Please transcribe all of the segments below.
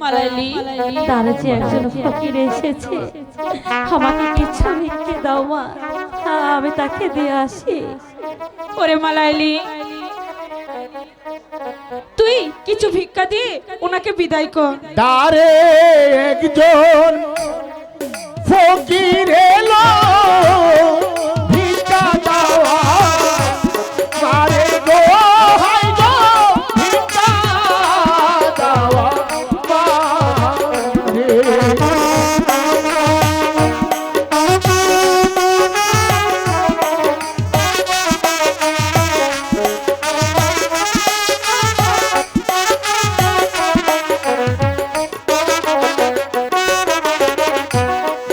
মালাইলি তার যে একজন ফকির এসেছে, আমাকে কিছু ভিক্ষে দাও মা, আমি তাকে দিয়ে আসি। ওরে মালাইলি, তুই কিছু ভিক্ষা দিয়ে ওনাকে বিদায় কর। দ্বারে একজন ফকির এলো ভিক্ষা দেওয়া, মারে গো হাই গো ভিক্ষা দেওয়া মারে।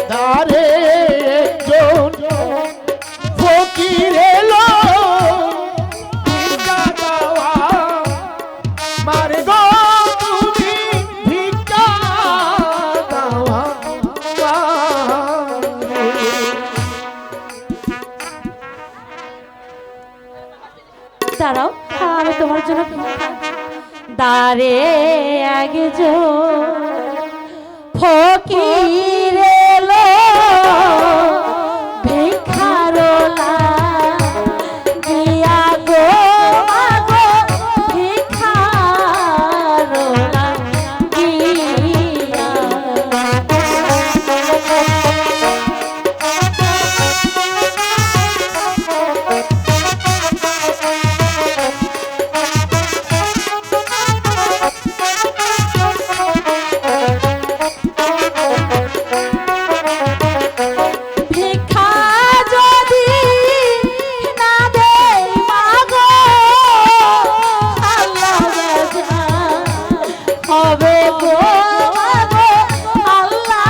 দ্বারে একজন ফকির এলো ভিক্ষা দেওয়া, মারে গো তুমি ভিক্ষা দেওয়া মারে। দাঁড়াও, আমি তোমার জন্য ভিক্ষা। দাঁড়ে একজন ফকির এলো ভিক্ষারোলা দিয়া গো মাগো ভিক্ষারোলা দিয়া। ভিক্ষা যদি না দেই মাগো, আল্লাহ বেজার হবে গো মাগো, আল্লাহ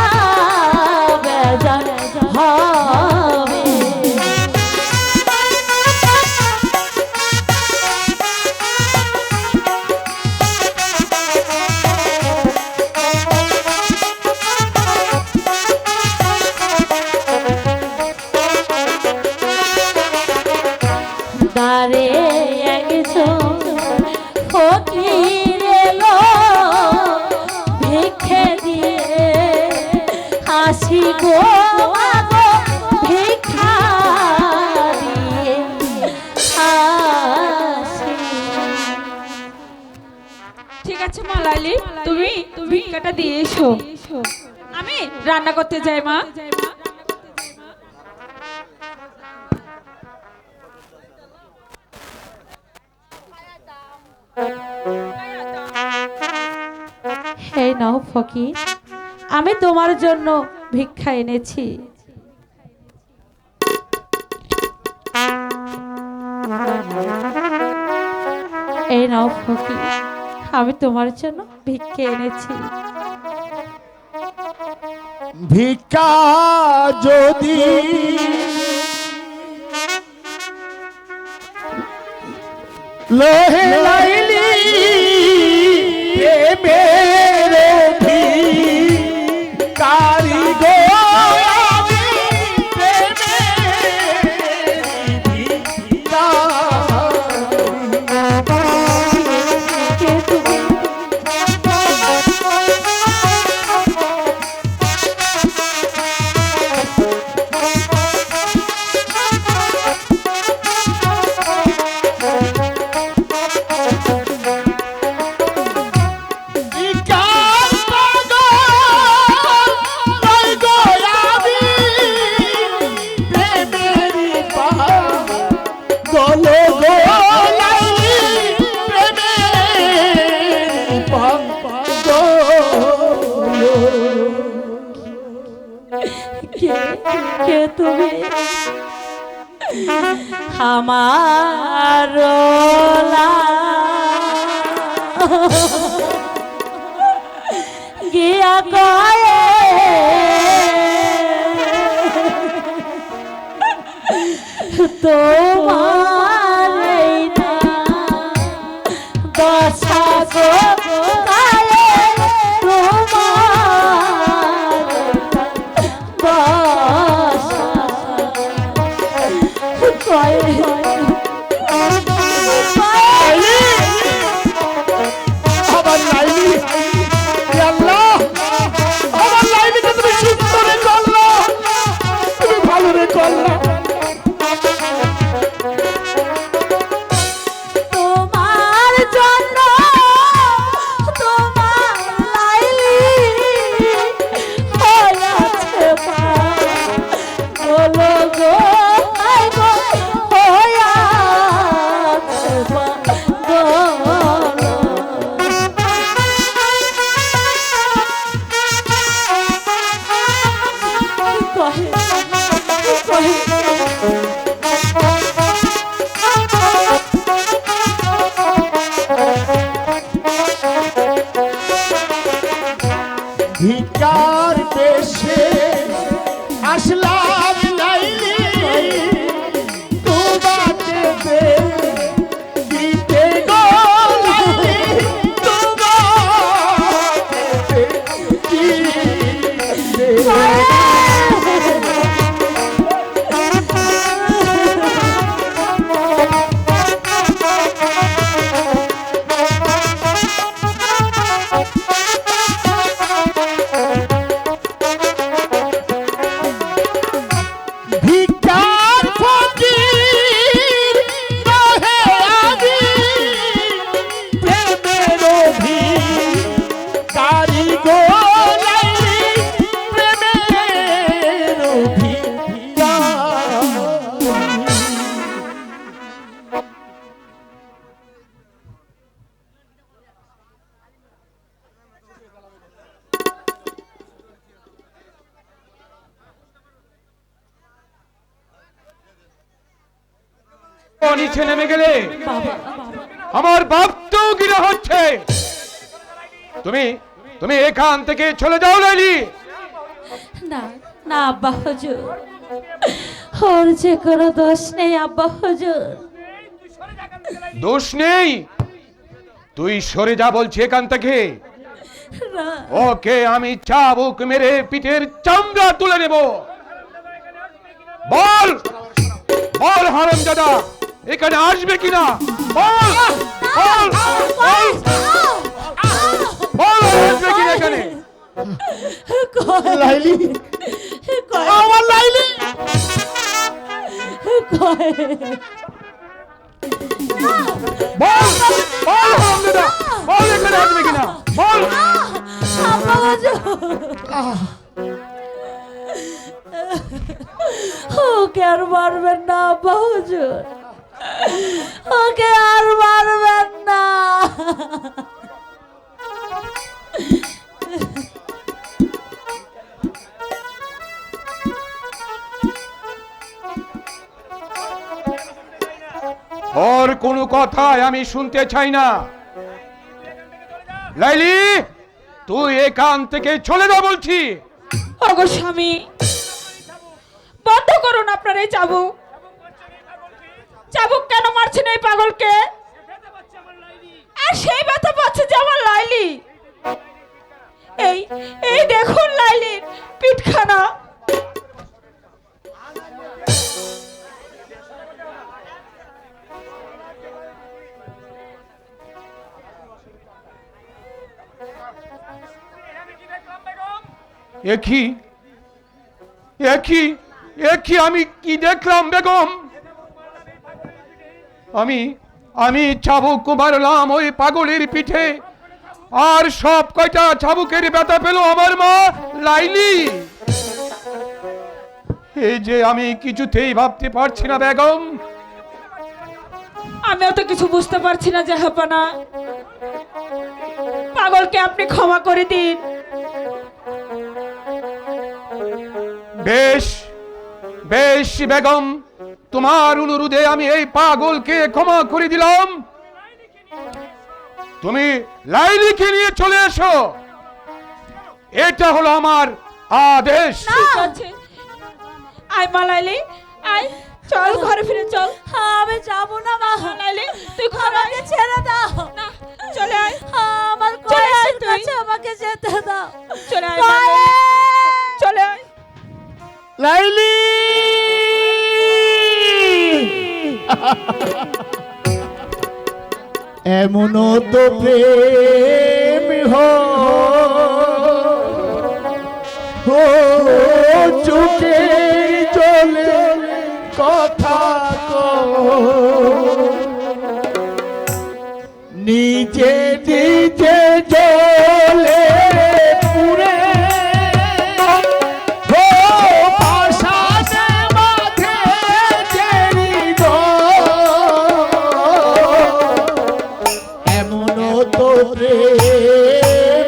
বেজার হবে। দ্বারে একজন ফকির এলো ভিক্ষে দিয়ে হাসি গো মাগো ভিক্ষা দিয়ে হাসি। ঠিক আছে মালাইলি, তুমি ভিক্ষাটা দিয়ে এসো, আমি রান্না করতে যাই। মা, এই নাও ফকির, আমি তোমার জন্য ভিক্ষা এনেছি। এই নাও ফকির, আমি তোমার জন্য ভিক্ষা এনেছি। ভিক্ষা যদি লোহে লাইলি প্রেমের ভিখারি গো আমি প্রেমের ভিখারি। কে তুমি? কে তুমি? আমার গিয়া কয়ে তোমার দশা গো কায়ে তোমার আবার লাইলি আদেশে আসলাম লাইলি তোমাকে দিতে গো লাইলি তোমাকে দিতে ভিক্ষার ফকির নহে আমি প্রেমের অভিকারী গো লাইলি প্রেমের অভিকারী। নিচে নেমে গেলে বাবা আমার বাপ তো গিরা হচ্ছে। তুমি তুমি এখান থেকে চলে যাও লাইলি। না না আব্বা হুজুর, ওর যে কোনো দোষ নেই আব্বা হুজুর। দোষ নেই, তুই সরে যা বলছি এখান থেকে। না ওকে আমি চাবুক মেরে পিঠের চামড়া তুলে নেব। বল বল হারামজাদা এখানে আসবে কিনা বল বল বল বল আসবে কিনা এখানে। লাইলি আমার লাইলি বল বল হারামজাদা বল এখানে আসবে কিনা বল। আব্বা হুজুর, ওকে আর মারবেন না আব্বা হুজুর, ওকে আর মারবেন না। ওর কোনো কথাই আমি শুনতে চাই না। লাইলি তুই এখান থেকে চলে যা বলছি। ওগো স্বামী, বন্ধ করুন আপনার এই চাবুক। চাবুক কেন মারছেন এই পাগলকে? আর সেই ব্যথা পাচ্ছে যে আমার লাইলি। এই এই দেখুন লাইলির পিঠখানা। একই একই একই আমি কি দেখলাম বেগম? আমি আমি চাবুক মারলাম ওই পাগলের পিঠে, আর সব কয়টা চাবুকের ব্যথা পেল আমার মা লাইলি। এই যে আমি কিছুতেই ভাবতে পারছি না বেগম। আমিও তো কিছু বুঝতে পারছি না জাহাপানা। পাগলকে আপনি ক্ষমা করে দিন। বেশ বেশ বেগম, তোমার অনুরোধে আমি এই পাগলকে ক্ষমা করে দিলাম। তুমি লাইলিকে নিয়ে চলে এসো, এটা হলো আমার আদেশ। ঠিক আছে, আয় মা লাইলি, আয় চল ঘরে ফিরে চল। আমি যাবো না মা, লাইলি তুই ঘরে আমাকে ছেড়ে দাও। না, চলে আয়, আমার চলে আয় কয়ের তুই। কাছে আমাকে যেতে দাও। চলে আয় মা লাইলি, চলে আয়। লাইলি এমনও তো প্রেম হো চুকে চলে কথা নিজে নিজে জলে পুরে এমন তো প্রেম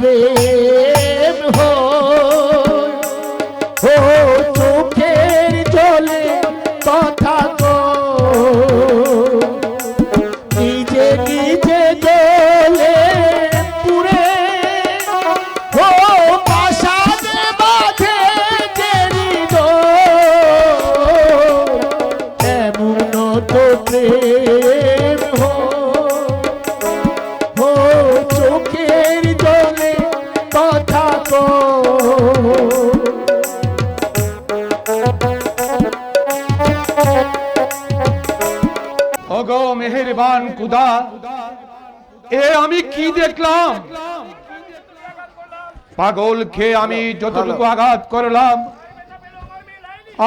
প্রেম ও চোখের জলে কথা গো নিজে নিজে জলে পুরে ও পাশাতে বাঁধে জেরি দো এমন তো প্রেম ও চোখের জলে কথা গো ওগো মেহেরবান খুদা, এ আমি কি দেখলাম? পাগলকে আমি যতটুকু আঘাত করলাম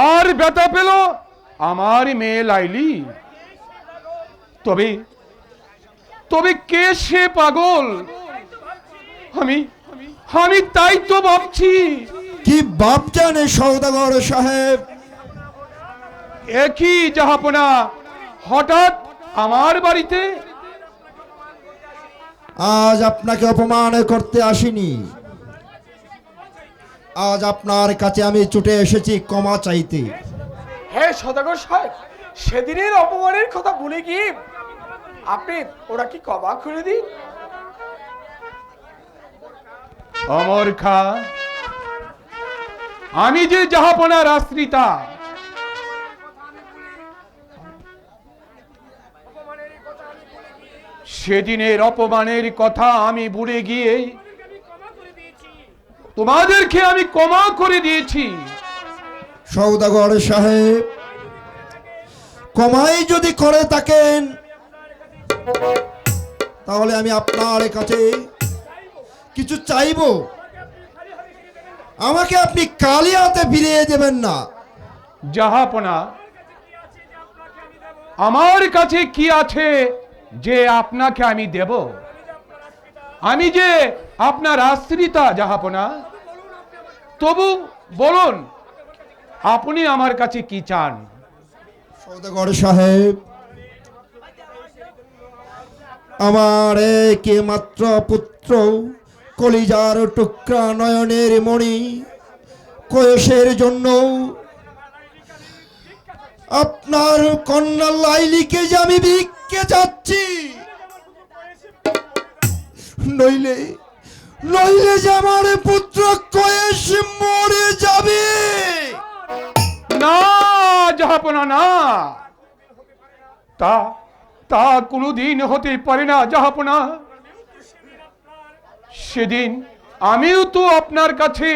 আর ব্যথা পেল আমার মেয়ে লাইলি। তবে তবে কে সে পাগল? আমি আমি তাই তো ভাবছি। কি ভাবছেন সওদাগর সাহেব? একই জাহাপনা হঠাৎ আমার বাড়িতে? আজ আপনাকে অপমান করতে আসিনি, আজ আপনার কাছে আমি ছুটে এসেছি ক্ষমা চাইতে। হ্যাঁ সদাগর সাহেব, সেদিনের অপমানের কথা ভুলে গিয়ে আপনি ওরা কি ক্ষমা করে দিন। অমর খা, আমি যে জাহাপনার আশ্রিতা, সেদিনের অপমানের কথা আমি ভুলে গিয়ে তোমাদেরকে আমি ক্ষমা করে দিয়েছি। সওদাগর সাহেব, ক্ষমাই যদি করে থাকেন তাহলে আমি আপনার কাছে কিছু চাইব। আমাকে আপনি খালি হাতে ফিরিয়ে দেবেন না। জাহাপনা, আমার কাছে কি আছে যে আপনাকে আমি দেব? আমি যে আপনার আশ্রিতা জাহাপনা। তবু বলুন, আপনি আমার কাছে কি চান? সওদাগর সাহেব, আমার একমাত্র পুত্র, কলিজার টুকরা, নয়নের মণি কয়েসের জন্য আপনার কন্যা লাইলিকে যে আমি ভিক্ষে যাচ্ছি, নইলে নইলে যে আমার পুত্র কয়েস মরে যাবে। না জাহাপনা, না, তা তা কোনোদিন হতে পারে না জাহাপনা। সেদিন আমিও তো আপনার কাছে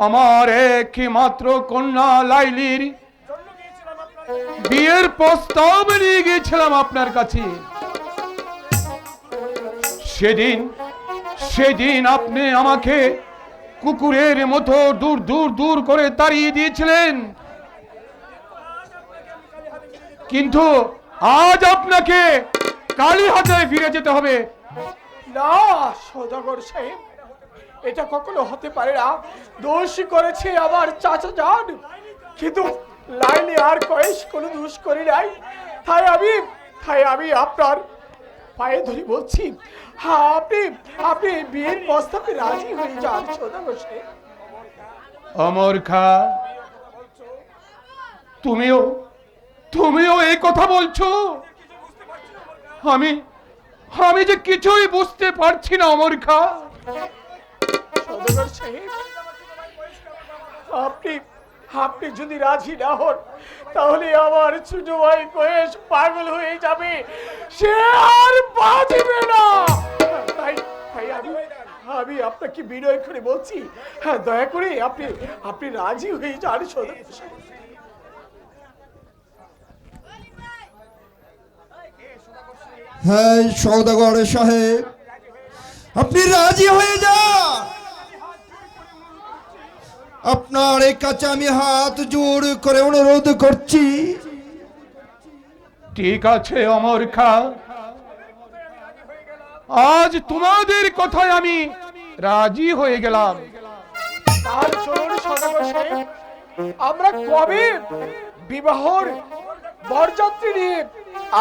আমার একমাত্র কন্যা লাইলির বিয়ের প্রস্তাব নিয়ে গিয়েছিলাম আপনার কাছে। সেদিন আপনি আমাকে কুকুরের মতো দূর দূর দূর করে তাড়িয়ে দিয়েছিলেন, কিন্তু আজ আপনাকে কালী হাতে ফিরে যেতে হবে। না সদাগর সাহেব, এটা কখনো হতে পারে না। দোষ করেছে আমার চাচা যান, কিন্তু লাইলি আর কয়েস কোনো দোষ করি নাই। তাই আমি আপনার পায়ে ধরে বলছি, হ্যাঁ, আপনি বিয়ের প্রস্তাবে রাজি হয়ে যান সদাগর সাহেব। অমর খা, তুমিও এই কথা বলছো? আমি যে কিছুই বুঝতে পারছি না অমর খা। সদাগর সাহেব, আপনি যদি রাজি না হন তাহলে আমার ছোট ভাই কয়েস পাগল হয়ে যাবে, সে আর বাঁচবে না। তাই আমি আপনাকে বিনয় করে বলছি, হ্যাঁ, দয়া করে আপনি রাজি হয়ে যান সদাগর সাহেব। হ্যাঁ সওদাগর সাহেব, আপনি রাজি হয়ে যান। আপনার কাছে আমি হাত জোর করে অনুরোধ করছি। ঠিক আছে অমর খা, আজ তোমাদের কথায় আমি রাজি হয়ে গেলাম। তার চলুন সদাগর সাহেব, আমরা কবে বিবাহর বরযাত্রী নিয়ে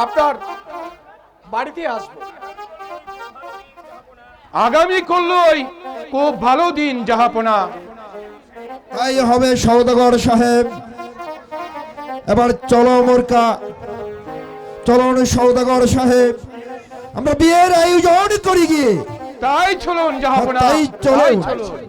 আপনার বাড়িতে আসবো? আগামী করলই খুব ভালো দিন জাহাপনা। তাই হবে সওদাগর সাহেব। এবার চলো মোরকা, চলুন সওদাগর সাহেব, আমরা বিয়ের আয়োজন করি গিয়ে। তাই চলুন জাহাপনা, তাই চলুন। তাই চলুন।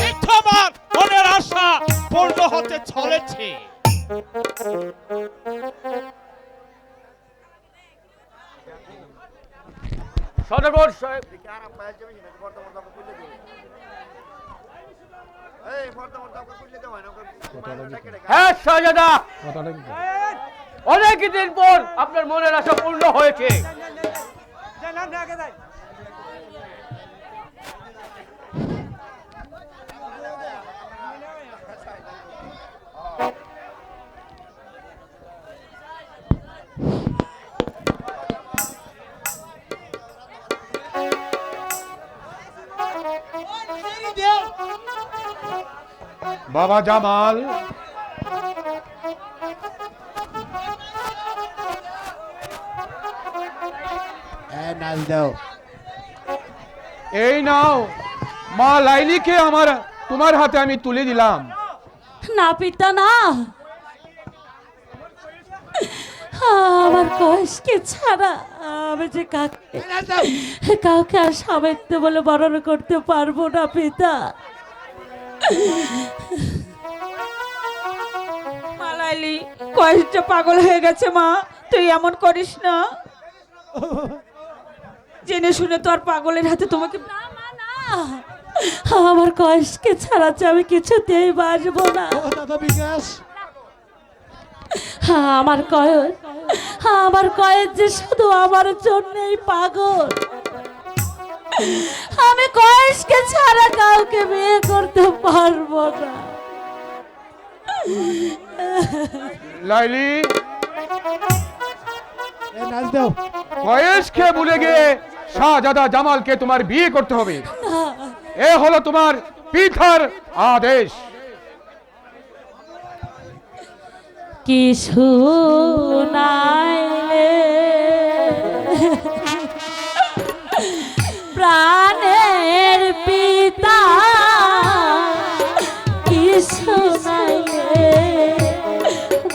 এই তো আমার মনের আশা পূর্ণ হতে চলেছে। সদাগর সাহেব, হ্যাঁ শাহজাদা, অনেক দিন পর আপনার মনের আশা পূর্ণ হয়েছে। বাবা জামাল, নাচ দাও। এই নাও মা লাইলিকে তোমার হাতে আমি তুলে দিলাম। না পিতা না, আমার কয়েসকে ছাড়া আমি যে কাউকে আর সাবেত্য বলে বরণ করতে পারবো না পিতা। মা লাইলি, কয়েসটা পাগল হয়ে গেছে মা, তুই এমন করিস না। জেনে শুনে তো আর পাগলের হাতে তোমাকে। না মা না, আমার কয়েসকে ছাড়া যে আমি কিছুতেই বাঁচবো না। দাদা বিকাশ, আমার কয়েস যে শুধু আমার জন্যই পাগল। আমি কয়েসকে ছাড়া কাউকে বিয়ে করতে পারবো না। লাইলি, নাচ দাও। কয়েসকে ভুলে গিয়ে শাহজাদা জামালকে তোমার বিয়ে করতে হবে। এ হলো তোমার পিতার আদেশ। কি শুনাইলে প্রাণের পিতা, কি শুনাইলে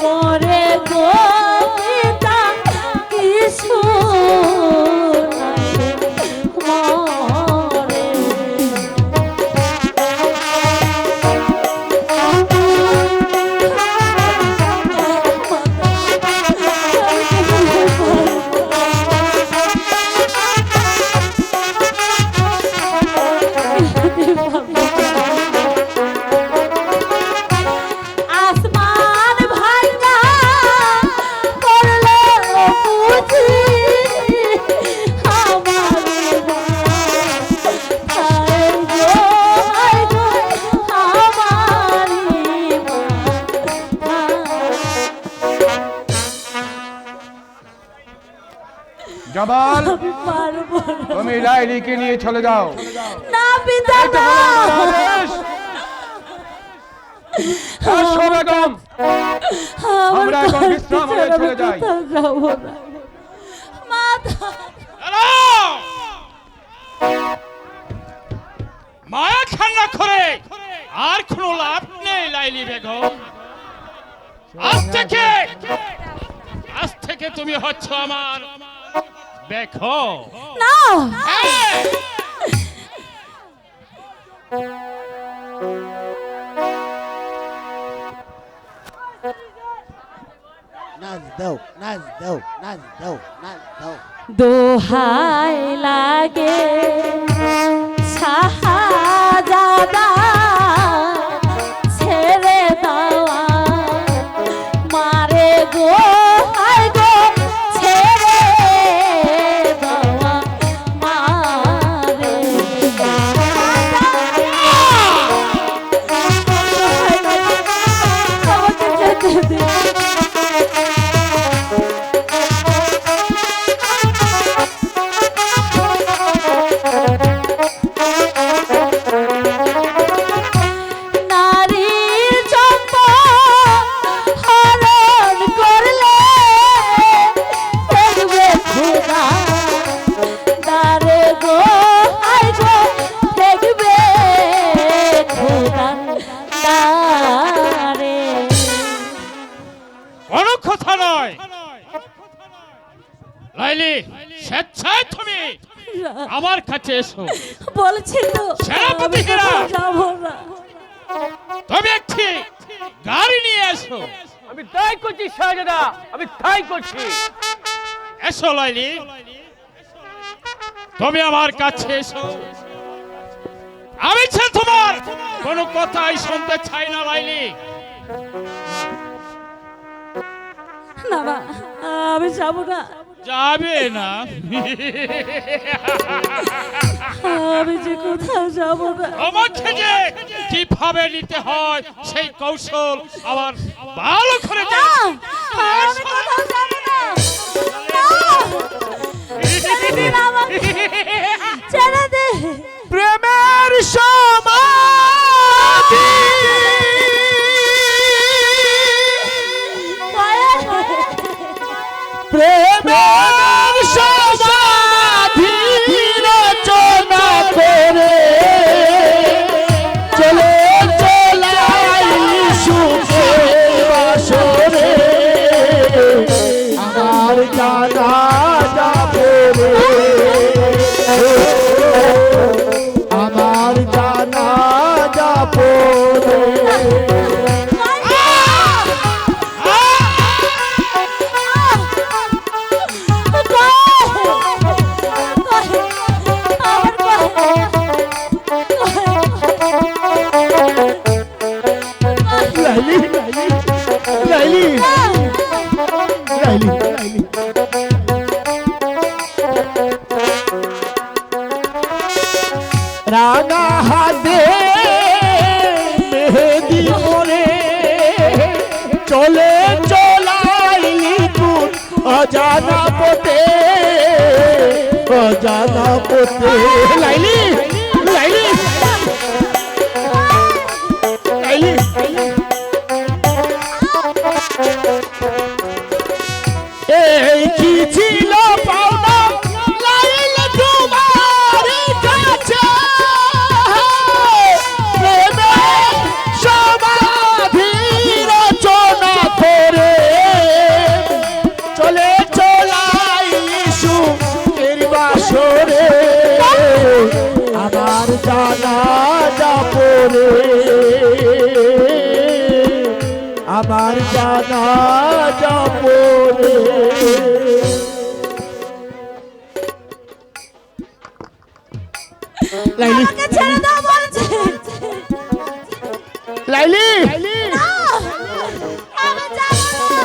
মরে গো পিতা, কি শুনাইলে মরে। আসমান ভাঙা পড়লো বুঝি আমার হায় গো, হায় গো, আমারই মাথা। জামাল, আমি পারবো না। তুমি লাইলিকে নিয়ে চলে যাও। না পিতা এটা না, হলো আমার আদেশ। এসো বেগম, আমরা এখন বিশ্রামালয়ে চলে যাই। যাবো না মাথা। মায়া খান্না করে আর কোনো লাভ নেই লাইলি বেগম। আজ থেকে তুমি হচ্ছ আমার বেগম। না, হ্যাঁ। নাচ দাও, নাচ দাও, নাচ দাও, নাচ দাও। দোহাই লাগে শাহজাদা, ছেড়ে দাওয়া মারে গো, হায় গো, ছেড়ে দাওয়া মারে। আমাকে যেতে দিন। লাইলি, স্বেচ্ছায় তুমি আমার কাছে এসো। বলছি তো সেনাপতি আমি হেরা। কোথাও যাবো না। তুমি একটি গাড়ি নিয়ে এসো। আমি তাই করছি শাহজাদা, আমি তাই করছি। এসো লাইলি, তুমি আমার কাছে এসো। আমি তোমার কোনো কথাই শুনতে চাই না লাইলি। না না আমি যাবো না, যাবে না? আমি যে কোথাও যাবো না। আমাকে যে কিভাবে নিতে হয় সেই কৌশল আবার ভালো করে না, জানি। আমি কোথাও যাবো না। না, ছেড়ে দিন আমাকে, ছেড়ে দে। প্রেমের সমাধি প্রেমের সমাধি রচনা করে চলে চলাই সুখে বাসরে আমার জানা যাবে রে, আমার জানা যাবে রে। লাইলি লাইলি লাইলি লাইলি রাঙা হাতে মেহেদি মোরে চলে চলাইলি তুই অজানা পথে, অজানা পথে। লাইলি লাইলি লাইলি এই কি ছিল পাওনা লাইল তোমার কাছে, প্রেমের সমাধি রচনা করে চলে চলাই সুখের বাসরে আমার জানা যাপরে, আমার জানা যাপরে। লাইলি আমাকে ছেড়ে দাও বলছি। লাইলি না, আমি যাবো না।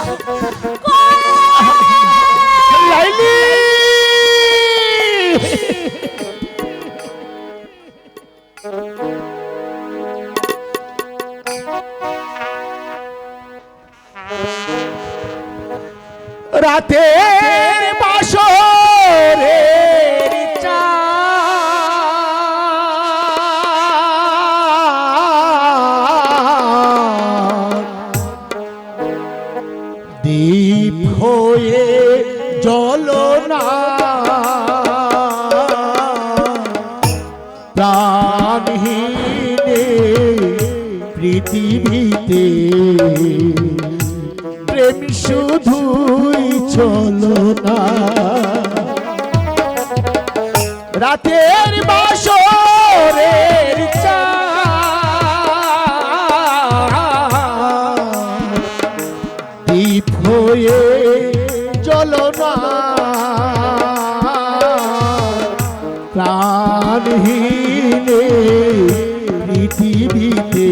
লাইলি রাতের বাসরের চাঁদ দীপ হয়ে জ্বলনা প্রাণহীনে পৃথিবীতে প্রেম শুধুই চলো না। রাতের বাসরের চাঁদ দীপ হয়ে চলো না প্রাণহীনে পৃথিবীতে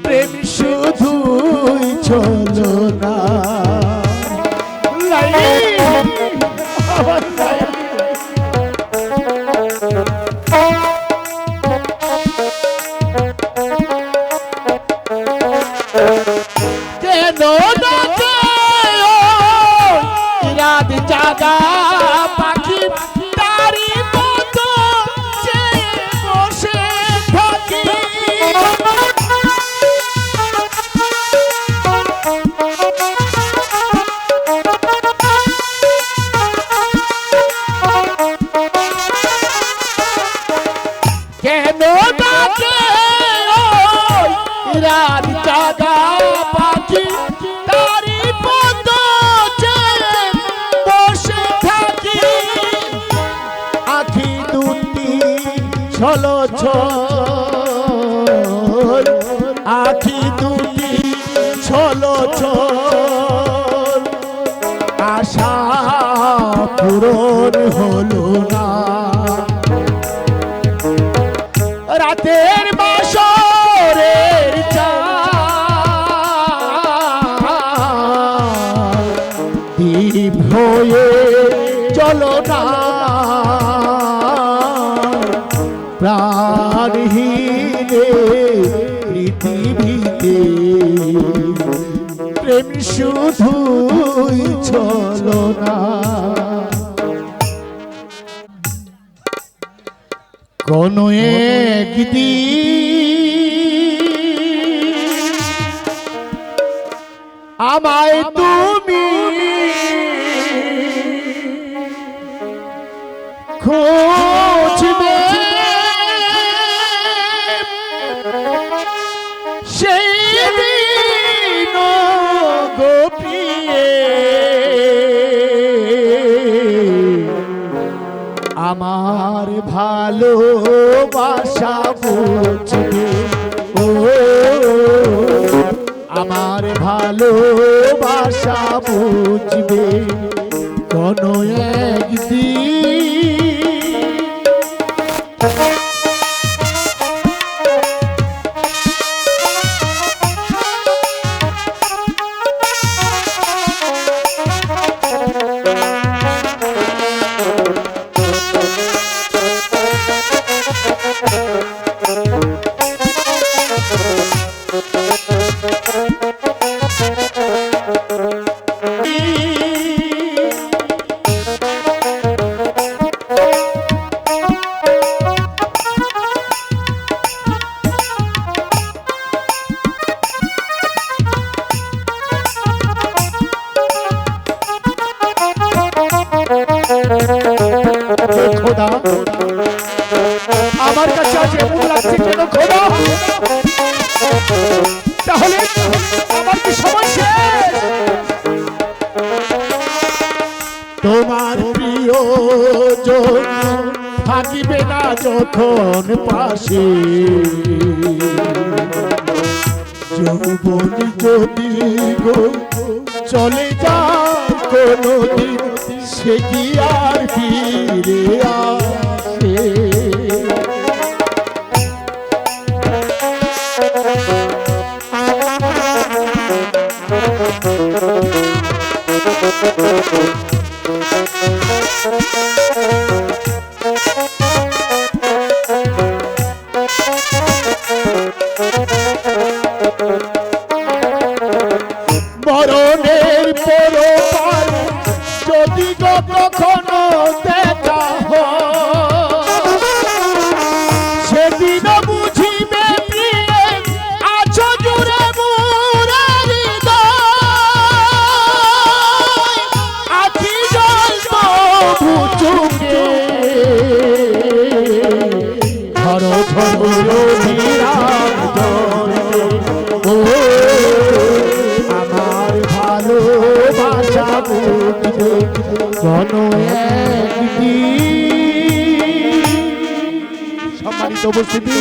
প্রেম শুধুই চলো না। লাইলি আমার লাইলি কেন ডাকে রাত জাগা পাখি তারি মতো চেয়ে বসে থাকি। কেন ডাকে রাত জাগা পাখি তারি মতো চেয়ে ছলো ছল আখি দুটি ছলো ছল আশা পূরণ হলো না রাতের বাসরের দীপ হয়ে চলো না প্রাণহীনে পৃথিবীতে প্রেম শুধুই চলো না কোনো একদিন আমায় তুমি খুঁজবে সেই দিন গোপিয়ে আমার ভালোবাসা বুঝবে ও আমার ভালোবাসা বুঝবে কোনো একদিন খোদা আমার কাছে আজ এমন লাগছে কেন খোদা তাহলে আমার কি সময় শেষ তোমার প্রিয়জন থাকিবে না যখন পাশে যৌবন যদি গো চলে যায় কোনদিন সে কি আর ফিরে আসে মরণের পরপার যদি গো কখনো দেখা হয় সেদিন বুঝিবে প্রিয়ে আছো জুড়ে মোরা হৃদয় আখি জল তবু চোখে ঘর ঝড় বিরাম জলে ও আমার ভালোবাসা বুঝবে কোনো একদিন সম্মানিত উপস্থিতি